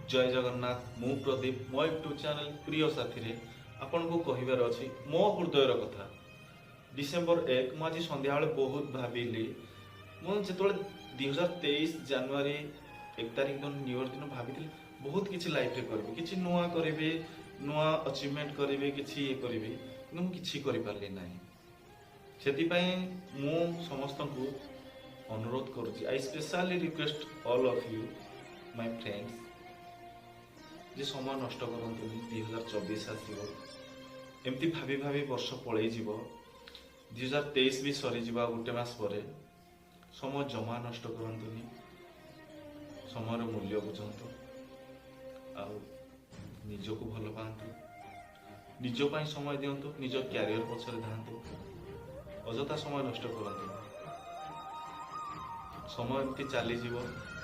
जय जगन्नाथ मु प्रदीप मो यूट्यूब चैनल प्रिय साथी आपन को कहिबार अछि मो हृदयर कथा। डिसेम्बर 1 मु आज संध्या बेले बहुत भाविली मु जेतोले 2023 जनवरी 1 तारिख दिन न्यू ईयर दिन भाविली बहुत किछि लाइफ रे करबी किछि नुआ करबी नुआ अचीवमेंट करबी किछि ये करबी किंतु मु किछि करि पारली नाही। सेति पय मु समस्त को अनुरोध करूची I specially request all of you my friends जे समय नष्ट करंतुनी 2024 आसीबो एमती भाभी भाभी वर्ष पळै जीवो 2023 भी सरी जीवा गुटे मास परे समय जमा नष्ट करंतुनी समयर मूल्य बुझंतु आ निजको भल पांतु निज ପାଇଁ समय दियंतु निज क्यारियर पछरे धांतु अजथा समय नष्ट करंतु समय एमती चली जीवो।